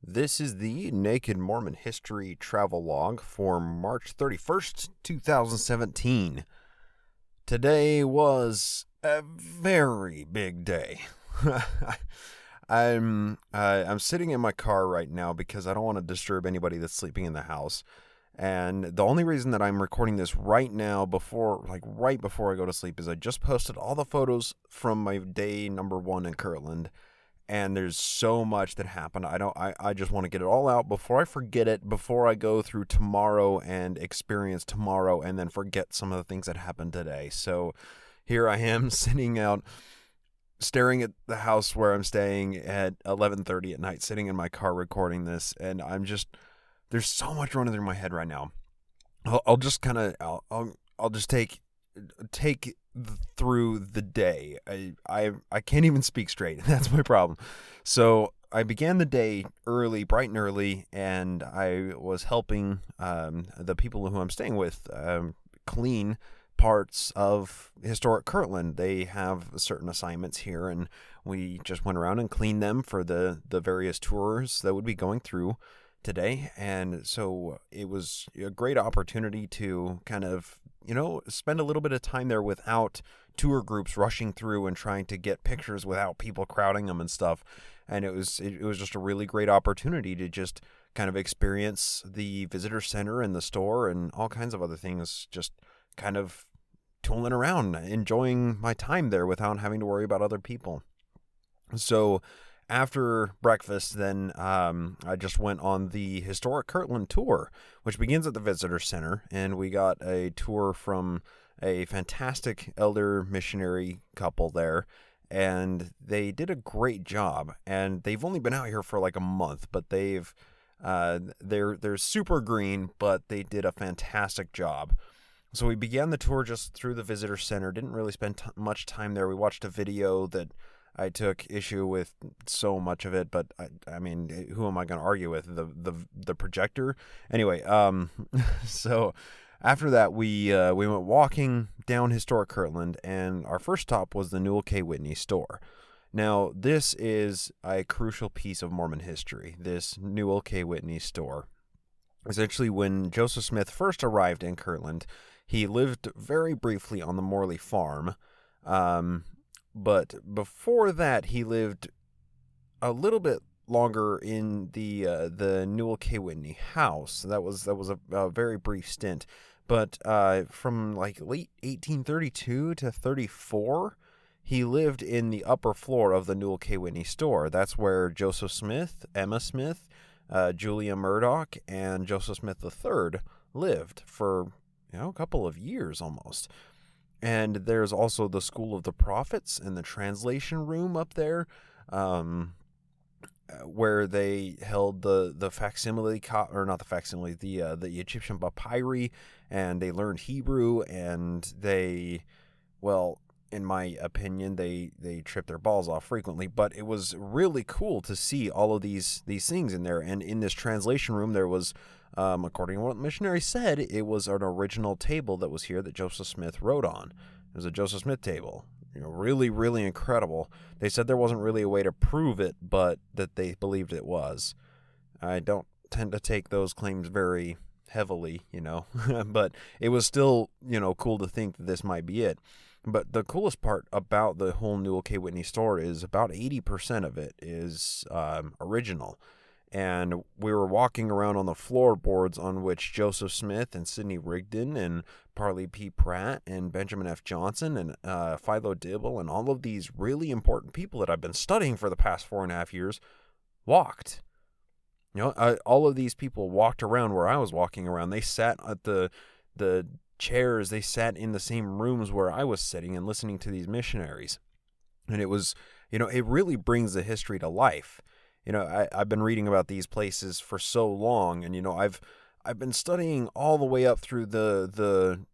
This is the Naked Mormon History Travel Log for March 31st, 2017. Today was a very big day. I'm sitting in my car right now because I don't want to disturb anybody that's sleeping in the house. And the only reason that I'm recording this right now right before I go to sleep is I just posted all the photos from my day number 1 in Kirtland. And there's so much that happened. I just want to get it all out before I forget it, before I go through tomorrow and experience tomorrow and then forget some of the things that happened today. So here I am sitting out, staring at the house where I'm staying at 11:30 at night, sitting in my car recording this. And there's so much running through my head right now. I'll just take through the day. I can't even speak straight. That's my problem. So I began the day early, bright and early, and I was helping the people who I'm staying with clean parts of historic Kirtland. They have certain assignments here, and we just went around and cleaned them for the various tours that would be going through today. And so it was a great opportunity to kind of, spend a little bit of time there without tour groups rushing through and trying to get pictures without people crowding them and stuff. And it was just a really great opportunity to just kind of experience the visitor center and the store and all kinds of other things, just kind of tooling around, enjoying my time there without having to worry about other people. So after breakfast, then I just went on the historic Kirtland tour, which begins at the visitor center, and we got a tour from a fantastic elder missionary couple there, and they did a great job. And they've only been out here for like a month, but they're super green, but they did a fantastic job. So we began the tour just through the visitor center. Didn't really spend much time there. We watched a video that I took issue with so much of it, but I mean, who am I going to argue with? The projector? Anyway, so after that, we went walking down historic Kirtland, and our first stop was the Newell K. Whitney store. Now, this is a crucial piece of Mormon history, this Newell K. Whitney store. Essentially, when Joseph Smith first arrived in Kirtland, he lived very briefly on the Morley farm, but before that, he lived a little bit longer in the Newell K. Whitney house. That was a very brief stint. But from like late 1832 to 34, he lived in the upper floor of the Newell K. Whitney store. That's where Joseph Smith, Emma Smith, Julia Murdoch, and Joseph Smith III lived for a couple of years almost. And there's also the School of the Prophets and the translation room up there, where they held the facsimile, or not the facsimile, the Egyptian papyri, and they learned Hebrew, and in my opinion, they tripped their balls off frequently, but it was really cool to see all of these things in there. And in this translation room, there was, according to what the missionary said, it was an original table that was here that Joseph Smith wrote on. It was a Joseph Smith table. Really, really incredible. They said there wasn't really a way to prove it, but that they believed it was. I don't tend to take those claims very heavily, but it was still, cool to think that this might be it. But the coolest part about the whole Newell K. Whitney store is about 80% of it is original. And we were walking around on the floorboards on which Joseph Smith and Sidney Rigdon and Parley P. Pratt and Benjamin F. Johnson and Philo Dibble and all of these really important people that I've been studying for the past 4.5 years walked. All of these people walked around where I was walking around. They sat at the chairs. They sat in the same rooms where I was sitting and listening to these missionaries. And it was, it really brings the history to life. I've been reading about these places for so long, and I've been studying all the way up through the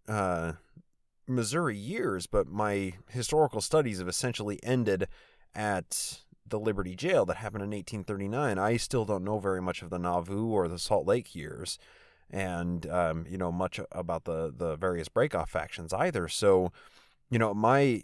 Missouri years, but my historical studies have essentially ended at the Liberty Jail that happened in 1839. I still don't know very much of the Nauvoo or the Salt Lake years, and much about the various breakoff factions either. So, my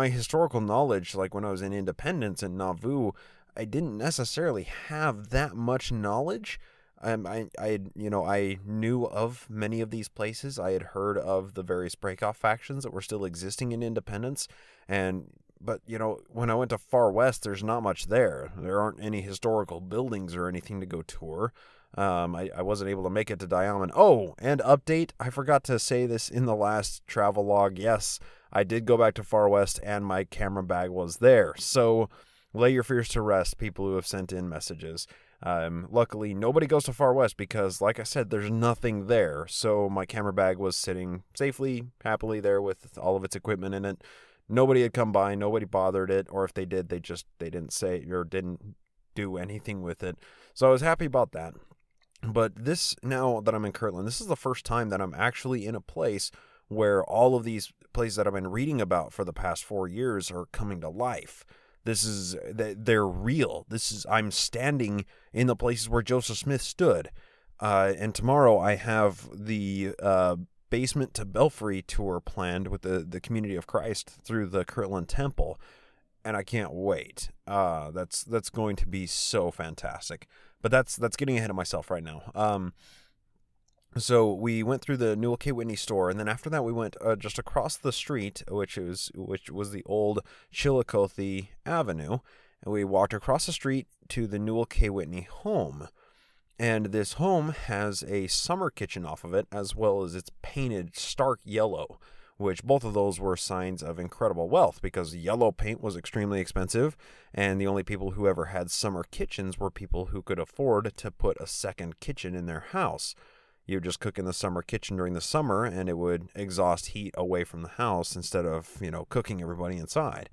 historical knowledge, like when I was in Independence and Nauvoo, I didn't necessarily have that much knowledge. I knew of many of these places. I had heard of the various breakoff factions that were still existing in Independence, but when I went to Far West, there's not much there. There aren't any historical buildings or anything to go tour. I wasn't able to make it to Diamond. Oh, and update, I forgot to say this in the last travel log. Yes, I did go back to Far West, and my camera bag was there. So lay your fears to rest, people who have sent in messages. Luckily, nobody goes to Far West because, like I said, there's nothing there. So my camera bag was sitting safely, happily there with all of its equipment in it. Nobody had come by. Nobody bothered it. Or if they did, they didn't say or didn't do anything with it. So I was happy about that. But now that I'm in Kirtland, this is the first time that I'm actually in a place where all of these places that I've been reading about for the past 4 years are coming to life. They're real. I'm standing in the places where Joseph Smith stood. And tomorrow I have the Basement to Belfry tour planned with the Community of Christ through the Kirtland Temple. And I can't wait. That's going to be so fantastic. But that's getting ahead of myself right now. So we went through the Newell K. Whitney store, and then after that we went just across the street, which was the old Chillicothe Avenue, and we walked across the street to the Newell K. Whitney home. And this home has a summer kitchen off of it, as well as it's painted stark yellow, which both of those were signs of incredible wealth because yellow paint was extremely expensive, and the only people who ever had summer kitchens were people who could afford to put a second kitchen in their house. You would just cook in the summer kitchen during the summer, and it would exhaust heat away from the house instead of, cooking everybody inside.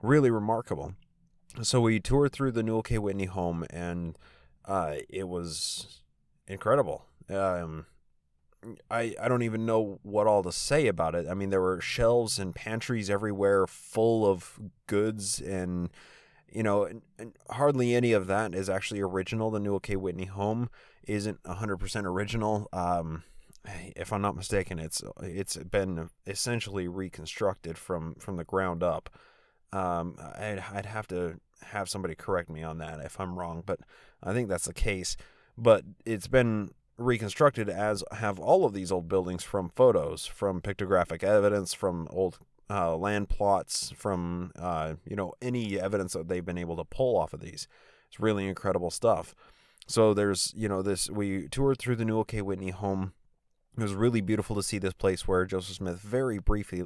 Really remarkable. So we toured through the Newell K. Whitney home, and it was incredible. I don't even know what all to say about it. I mean, there were shelves and pantries everywhere full of goods, and hardly any of that is actually original. The Newell K. Whitney home isn't 100% original. If I'm not mistaken, it's been essentially reconstructed from the ground up. I'd have to have somebody correct me on that if I'm wrong, but I think that's the case. But it's been reconstructed, as have all of these old buildings, from photos, from pictographic evidence, from old land plots, from any evidence that they've been able to pull off of these. It's really incredible stuff. So there's we toured through the Newell K. Whitney home. It was really beautiful to see this place where Joseph Smith very briefly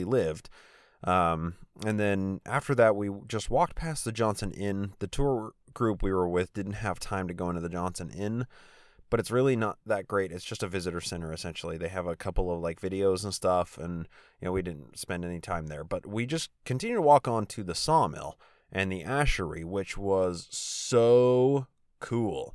lived. And then after that, we just walked past the Johnson Inn. The tour group we were with didn't have time to go into the Johnson Inn, but it's really not that great. It's just a visitor center, essentially. They have a couple of videos and stuff, and we didn't spend any time there. But we just continued to walk on to the sawmill and the ashery, which was so cool.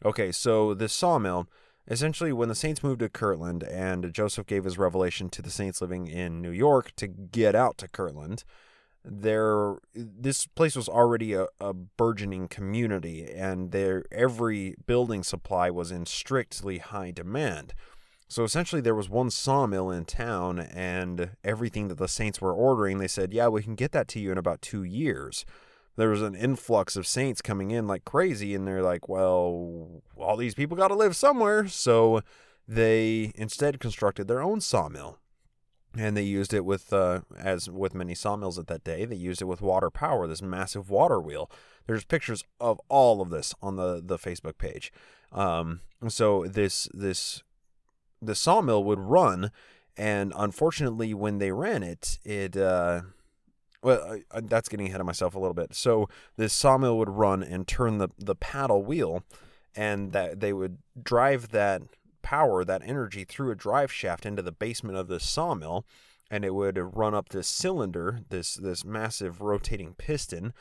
Okay, so this sawmill, essentially when the Saints moved to Kirtland and Joseph gave his revelation to the Saints living in New York to get out to Kirtland, this place was already a burgeoning community, and every building supply was in strictly high demand. So essentially there was one sawmill in town, and everything that the Saints were ordering, they said, yeah, we can get that to you in about 2 years. There was an influx of Saints coming in like crazy, and they're like, well, all these people got to live somewhere. So they instead constructed their own sawmill. And they used it with, as with many sawmills at that day, they used it with water power, this massive water wheel. There's pictures of all of this on the Facebook page. So the sawmill would run, and unfortunately when they ran it, that's getting ahead of myself a little bit. So this sawmill would run and turn the paddle wheel, and that they would drive that power, that energy, through a drive shaft into the basement of this sawmill, and it would run up this cylinder, this massive rotating piston,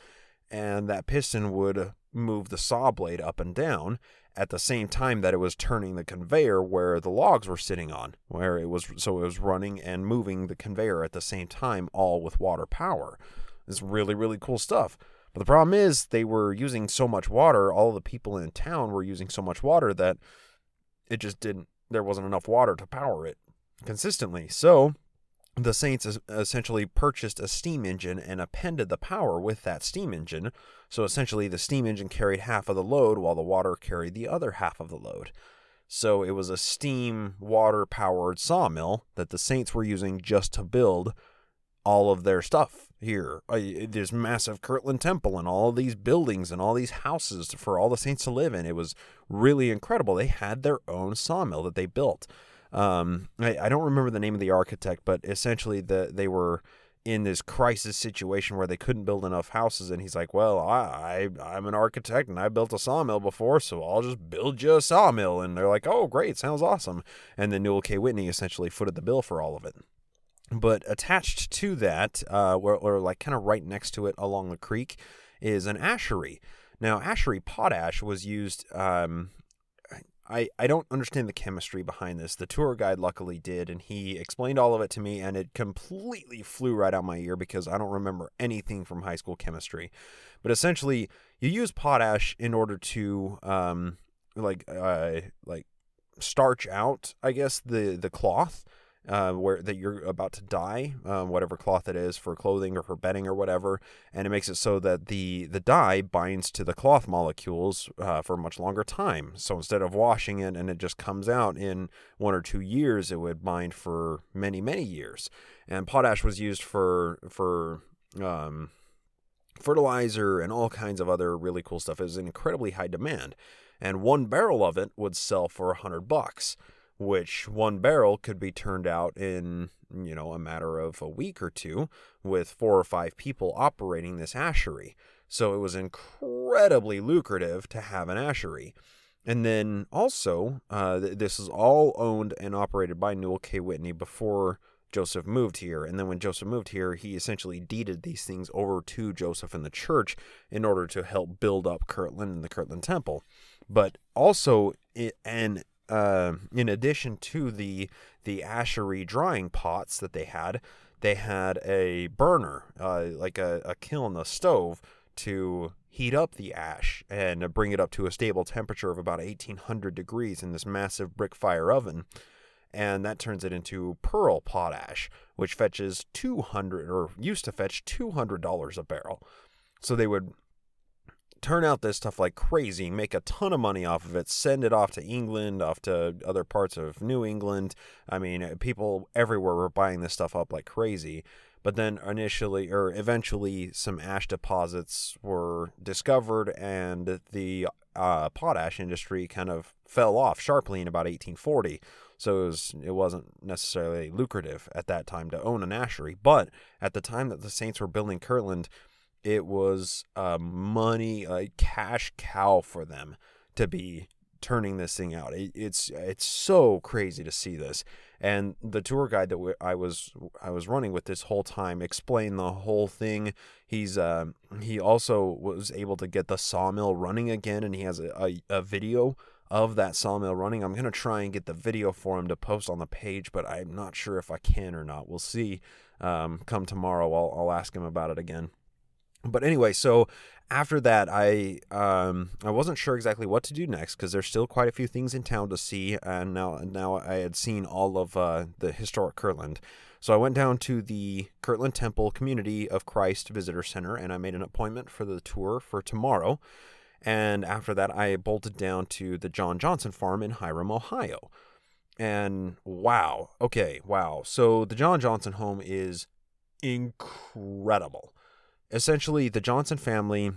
and that piston would move the saw blade up and down at the same time that it was turning the conveyor where the logs were sitting on, it was running and moving the conveyor at the same time, all with water power. It's really, really cool stuff. But the problem is they were using so much water, all the people in town were using so much water that there wasn't enough water to power it consistently. So the saints essentially purchased a steam engine and appended the power with that steam engine. So essentially the steam engine carried half of the load while the water carried the other half of the load. So it was a steam water powered sawmill that the saints were using just to build all of their stuff here. There's massive Kirtland temple and all of these buildings and all these houses for all the saints to live in. It was really incredible. They had their own sawmill that they built. I don't remember the name of the architect, but essentially they were in this crisis situation where they couldn't build enough houses, and he's like, well, I'm an architect and I built a sawmill before, so I'll just build you a sawmill. And they're like, oh, great, sounds awesome. And then Newell K. Whitney essentially footed the bill for all of it. But attached to that, or like kind of right next to it along the creek, is an ashery. Now, ashery potash was used. I don't understand the chemistry behind this. The tour guide luckily did, and he explained all of it to me, and it completely flew right out my ear because I don't remember anything from high school chemistry. But essentially, you use potash in order to like starch out, I guess, the cloth where that you're about to dye, whatever cloth it is, for clothing or for bedding or whatever, and it makes it so that the dye binds to the cloth molecules for a much longer time. So instead of washing it and it just comes out in 1 or 2 years, it would bind for many, many years. And potash was used for fertilizer and all kinds of other really cool stuff. It was in incredibly high demand, and 1 barrel of it would sell for $100. Which 1 barrel could be turned out in, a matter of a week or two with 4 or 5 people operating this ashery. So it was incredibly lucrative to have an ashery. And then also, this is all owned and operated by Newell K. Whitney before Joseph moved here. And then when Joseph moved here, he essentially deeded these things over to Joseph and the church in order to help build up Kirtland and the Kirtland Temple. But also, in addition to the ashery drying pots that they had a burner, like a kiln, a stove, to heat up the ash and bring it up to a stable temperature of about 1800 degrees in this massive brick fire oven. And that turns it into pearl potash, which fetches used to fetch $200 a barrel. So they would turn out this stuff like crazy, make a ton of money off of it, send it off to England, off to other parts of New England. I mean, people everywhere were buying this stuff up like crazy. But then eventually some ash deposits were discovered, and the potash industry kind of fell off sharply in about 1840. So it wasn't necessarily lucrative at that time to own an ashery. But at the time that the Saints were building Kirtland, it was a cash cow for them to be turning this thing out. It's so crazy to see this. And the tour guide that I was running with this whole time explained the whole thing. He also was able to get the sawmill running again, and he has a video of that sawmill running. I'm going to try and get the video for him to post on the page, but I'm not sure if I can or not. We'll see. Come tomorrow, I'll ask him about it again. But anyway, so after that, I wasn't sure exactly what to do next because there's still quite a few things in town to see, and now I had seen all of the historic Kirtland. So I went down to the Kirtland Temple Community of Christ Visitor Center, and I made an appointment for the tour for tomorrow. And after that, I bolted down to the John Johnson farm in Hiram, Ohio. And wow. So the John Johnson home is incredible. Essentially, the Johnson family,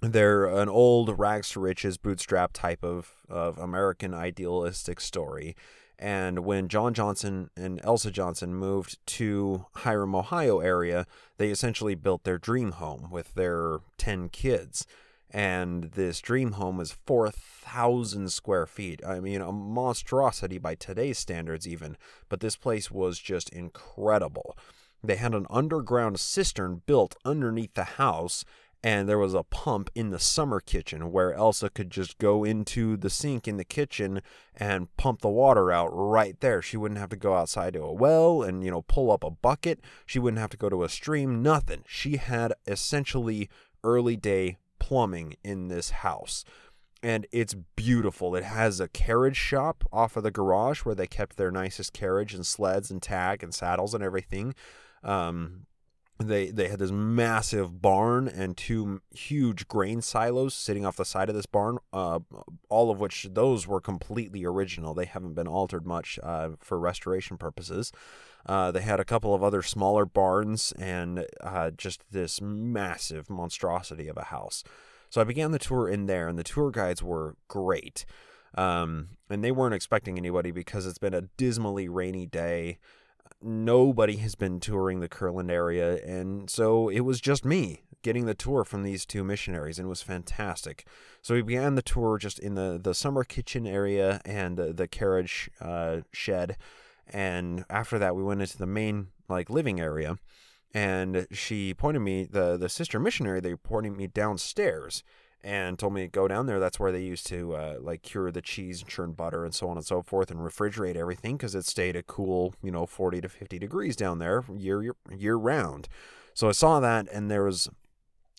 they're an old rags to riches bootstrap type of American idealistic story. And when John Johnson and Elsa Johnson moved to Hiram, Ohio area, they essentially built their dream home with their 10 kids. And this dream home is 4,000 square feet. I mean, a monstrosity by today's standards even. But this place was just incredible. They had an underground cistern built underneath the house, and there was a pump in the summer kitchen where Elsa could just go into the sink in the kitchen and pump the water out right there. She wouldn't have to go outside to a well and, pull up a bucket. She wouldn't have to go to a stream, nothing. She had essentially early day plumbing in this house. and it's beautiful. It has a carriage shop off of the garage where they kept their nicest carriage and sleds and tag and saddles and everything. They had this massive barn and two huge grain silos sitting off the side of this barn, all of which those were completely original. They haven't been altered much for restoration purposes. They had a couple of other smaller barns and just this massive monstrosity of a house. So I began the tour in there, and the tour guides were great. And they weren't expecting anybody because it's been a dismally rainy day. Nobody has been touring the Kirtland area, and so it was just me getting the tour from these two missionaries, and it was fantastic. So we began the tour just in the summer kitchen area and the carriage shed, and after that we went into the main living area, and she pointed me, the sister missionary, they pointed me downstairs and told me to go down there. That's where they used to cure the cheese and churn butter and so on and so forth and refrigerate everything because it stayed at cool 40 to 50 degrees down there year round. So I saw that, and there was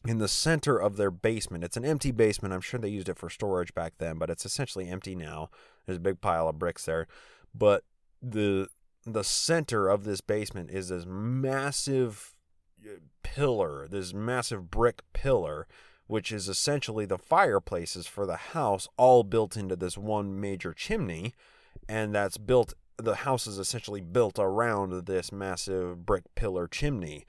in the center of their basement. It's an empty basement. I'm sure they used it for storage back then, but it's essentially empty now. There's a big pile of bricks there. But the center of this basement is this massive pillar, this massive brick pillar, which is essentially the fireplaces for the house, all built into this one major chimney. And the house is essentially built around this massive brick pillar chimney.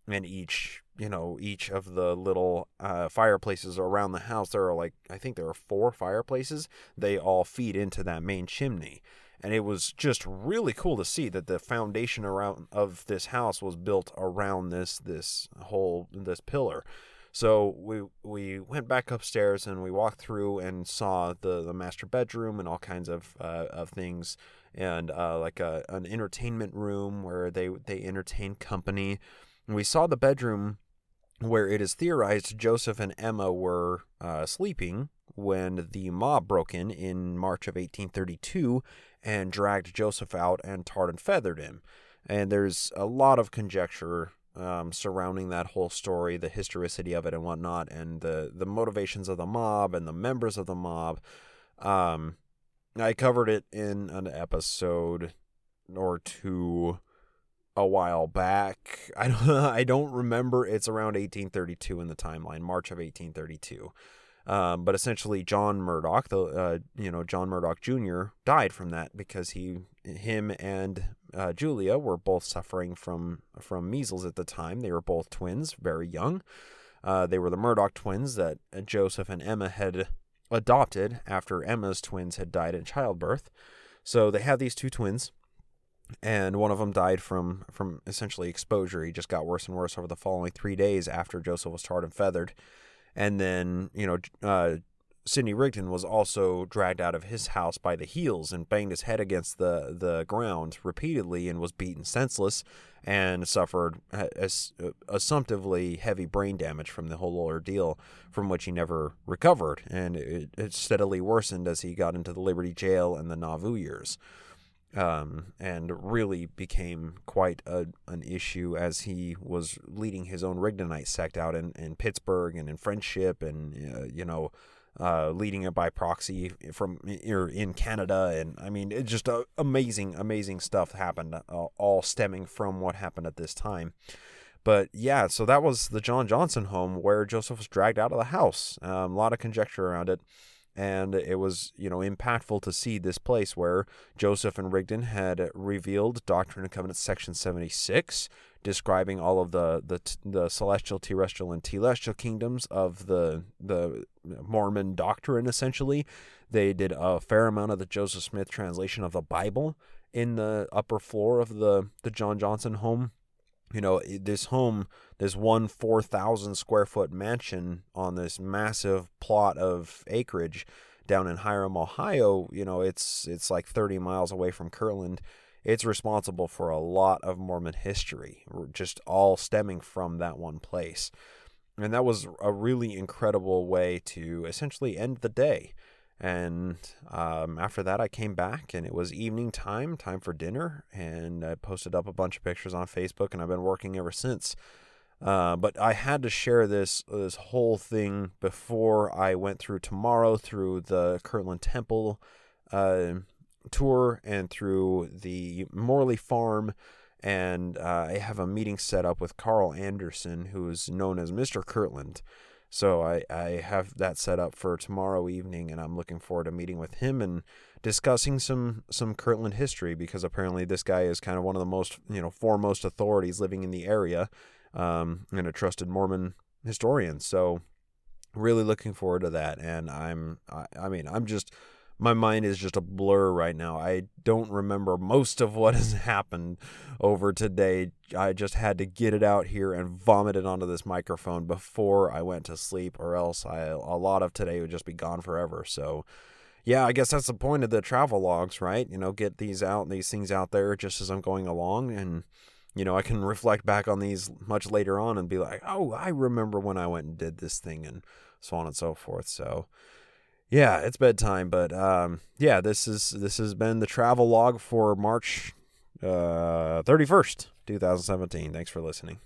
And each of the little fireplaces around the house, I think there are 4 fireplaces. They all feed into that main chimney. And it was just really cool to see that the foundation of this house was built around this pillar. So we went back upstairs and we walked through and saw the master bedroom and all kinds of things, and an entertainment room where they entertain company. And we saw the bedroom where it is theorized Joseph and Emma were sleeping when the mob broke in March of 1832 and dragged Joseph out and tarred and feathered him. And there's a lot of conjecture surrounding that whole story, the historicity of it and whatnot, and the motivations of the mob and the members of the mob. I covered it in an episode or two a while back. I don't remember. It's around 1832 in the timeline, March of 1832. But essentially, John Murdoch, John Murdoch Jr. died from that because him and Julia were both suffering from measles at the time. They were both twins, very young. They were the Murdoch twins that Joseph and Emma had adopted after Emma's twins had died in childbirth. So they had these two twins, and one of them died from essentially exposure. He just got worse and worse over the following 3 days after Joseph was tarred and feathered. And then, Sidney Rigdon was also dragged out of his house by the heels and banged his head against the ground repeatedly and was beaten senseless and suffered assumptively heavy brain damage from the whole ordeal, from which he never recovered. And it steadily worsened as he got into the Liberty Jail and the Nauvoo years. And really became quite an issue as he was leading his own Rigdonite sect out in Pittsburgh and in Friendship and, leading it by proxy in Canada. And I mean, it just amazing stuff happened, all stemming from what happened at this time. But yeah, so that was the John Johnson home where Joseph was dragged out of the house. A lot of conjecture around it. And it was, impactful to see this place where Joseph and Rigdon had revealed Doctrine and Covenants section 76, describing all of the celestial, terrestrial, and telestial kingdoms of the Mormon doctrine, essentially. They did a fair amount of the Joseph Smith translation of the Bible in the upper floor of the John Johnson home. This home, this 4,000 square foot mansion on this massive plot of acreage down in Hiram, Ohio, it's like 30 miles away from Kirtland. It's responsible for a lot of Mormon history, just all stemming from that one place. And that was a really incredible way to essentially end the day. And after that, I came back, and it was evening time for dinner, and I posted up a bunch of pictures on Facebook, and I've been working ever since. But I had to share this whole thing before I went through tomorrow through the Kirtland Temple tour and through the Morley Farm. And I have a meeting set up with Carl Anderson, who is known as Mr. Kirtland. So I have that set up for tomorrow evening, and I'm looking forward to meeting with him and discussing some Kirtland history, because apparently this guy is kind of one of the most, foremost authorities living in the area, and a trusted Mormon historian. So really looking forward to that. And I'm just, my mind is just a blur right now. I don't remember most of what has happened over today. I just had to get it out here and vomit it onto this microphone before I went to sleep, or else a lot of today would just be gone forever. So yeah, I guess that's the point of the travel logs, right? Get these things out there just as I'm going along, and I can reflect back on these much later on and be like, oh, I remember when I went and did this thing, and so on and so forth. So yeah, it's bedtime, but this has been the travel log for March 31st, 2017. Thanks for listening.